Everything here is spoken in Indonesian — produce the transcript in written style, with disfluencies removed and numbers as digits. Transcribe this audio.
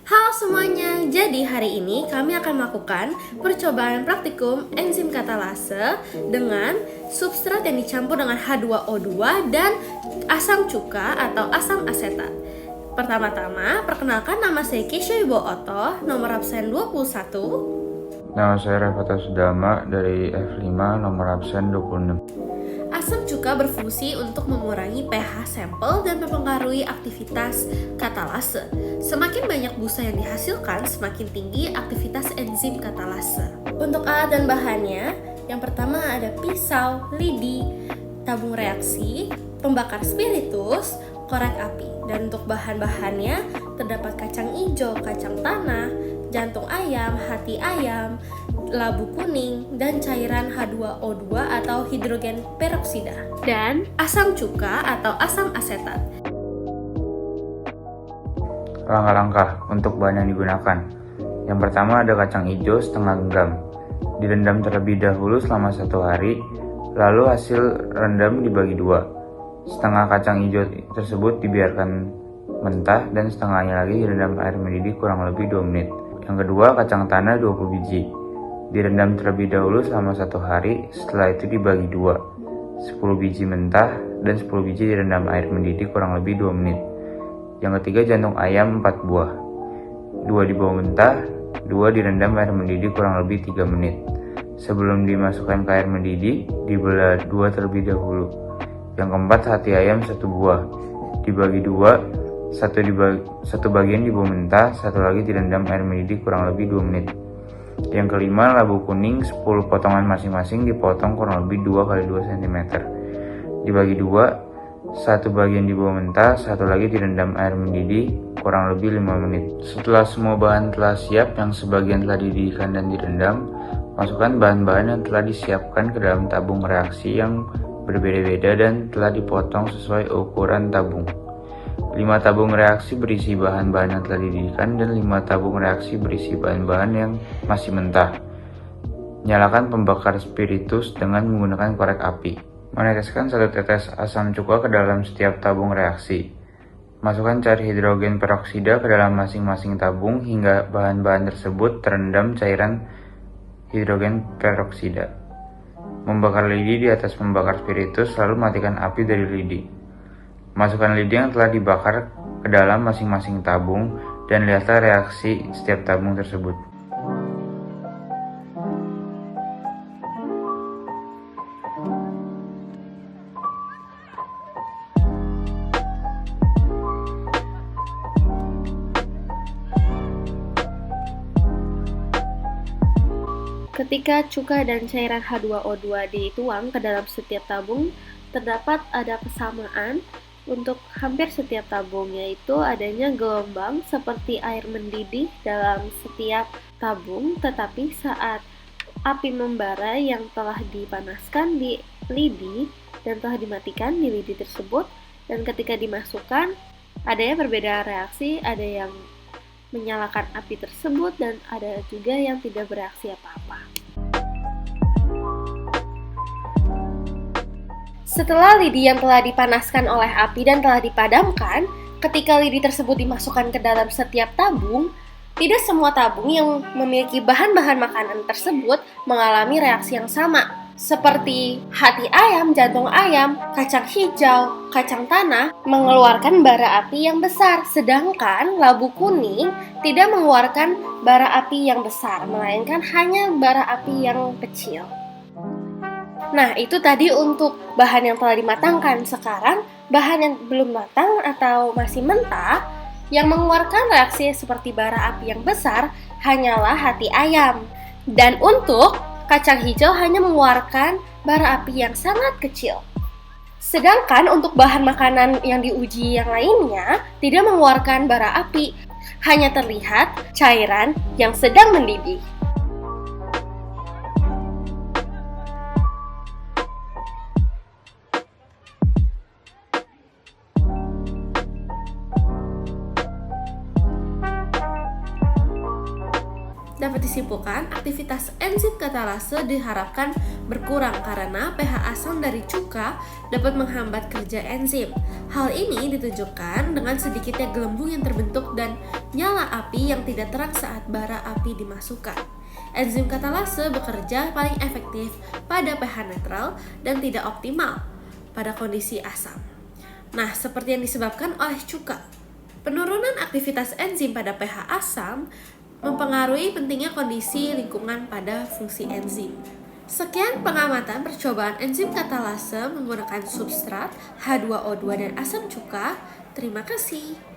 Halo semuanya, jadi hari ini kami akan melakukan percobaan praktikum enzim katalase dengan substrat yang dicampur dengan H2O2 dan asam cuka atau asam asetat. Pertama-tama, perkenalkan nama saya Keisha Wibowo Oto, nomor absen 21. Nama saya Revato Sudama dari F5, nomor absen 26. Asam cuka berfungsi untuk mengurangi pH sampel dan mempengaruhi aktivitas katalase. Semakin banyak busa yang dihasilkan, semakin tinggi aktivitas enzim katalase. Untuk alat dan bahannya, yang pertama ada pisau, lidi, tabung reaksi, pembakar spiritus, korek api. Dan untuk bahan-bahannya terdapat kacang hijau, kacang tanah, jantung ayam, hati ayam, labu kuning, dan cairan H2O2 atau hidrogen peroksida, dan asam cuka atau asam asetat. Langkah-langkah untuk bahan yang digunakan. Yang pertama ada kacang hijau setengah genggam. Direndam terlebih dahulu selama 1 hari, lalu hasil rendam dibagi 2. Setengah kacang hijau tersebut dibiarkan mentah dan setengahnya lagi direndam air mendidih kurang lebih 2 menit. Yang kedua, kacang tanah 20 biji. Direndam terlebih dahulu selama 1 hari, setelah itu dibagi 2. 10 biji mentah dan 10 biji direndam air mendidih kurang lebih 2 menit. Yang ketiga, jantung ayam 4 buah. 2 dibawa mentah, 2 direndam air mendidih kurang lebih 3 menit. Sebelum dimasukkan ke air mendidih, dibelah 2 terlebih dahulu. Yang keempat, hati ayam 1 buah. Dibagi 2, satu bagian dibawa mentah, satu lagi direndam air mendidih kurang lebih 2 menit. Yang kelima, labu kuning 10 potongan masing-masing dipotong kurang lebih 2 x 2 cm. Dibagi 2, satu bagian dibawa mentah, satu lagi direndam air mendidih kurang lebih 5 menit. Setelah semua bahan telah siap yang sebagian telah dididihkan dan direndam, masukkan bahan-bahan yang telah disiapkan ke dalam tabung reaksi yang berbeda-beda dan telah dipotong sesuai ukuran tabung. 5 tabung reaksi berisi bahan-bahan yang telah dididihkan dan 5 tabung reaksi berisi bahan-bahan yang masih mentah. Nyalakan pembakar spiritus dengan menggunakan korek api. Meneteskan 1 tetes asam cuka ke dalam setiap tabung reaksi. Masukkan cair hidrogen peroksida ke dalam masing-masing tabung hingga bahan-bahan tersebut terendam cairan hidrogen peroksida. Membakar lidi di atas pembakar spiritus, lalu matikan api dari lidi. Masukkan lidi yang telah dibakar ke dalam masing-masing tabung dan lihatlah reaksi setiap tabung tersebut. Ketika cuka dan cairan H2O2 dituang ke dalam setiap tabung, terdapat ada kesamaan untuk hampir setiap tabung, yaitu adanya gelombang seperti air mendidih dalam setiap tabung, tetapi saat api membara yang telah dipanaskan di lidi dan telah dimatikan di lidi tersebut, dan ketika dimasukkan adanya perbedaan reaksi, ada yang menyalakan api tersebut dan ada juga yang tidak bereaksi apa-apa. Setelah lidi yang telah dipanaskan oleh api dan telah dipadamkan, ketika lidi tersebut dimasukkan ke dalam setiap tabung, tidak semua tabung yang memiliki bahan-bahan makanan tersebut mengalami reaksi yang sama. Seperti hati ayam, jantung ayam, kacang hijau, kacang tanah mengeluarkan bara api yang besar, sedangkan labu kuning tidak mengeluarkan bara api yang besar, melainkan hanya bara api yang kecil. Nah, itu tadi untuk bahan yang telah dimatangkan. Sekarang, bahan yang belum matang atau masih mentah yang mengeluarkan reaksi seperti bara api yang besar hanyalah hati ayam. Dan untuk kacang hijau hanya mengeluarkan bara api yang sangat kecil. Sedangkan untuk bahan makanan yang diuji yang lainnya tidak mengeluarkan bara api, hanya terlihat cairan yang sedang mendidih. Dapat disimpulkan, aktivitas enzim katalase diharapkan berkurang karena pH asam dari cuka dapat menghambat kerja enzim. Hal ini ditunjukkan dengan sedikitnya gelembung yang terbentuk dan nyala api yang tidak terang saat bara api dimasukkan. Enzim katalase bekerja paling efektif pada pH netral dan tidak optimal pada kondisi asam. Nah, seperti yang disebabkan oleh cuka. Penurunan aktivitas enzim pada pH asam mempengaruhi pentingnya kondisi lingkungan pada fungsi enzim. Sekian pengamatan percobaan enzim katalase menggunakan substrat H2O2 dan asam cuka. Terima kasih.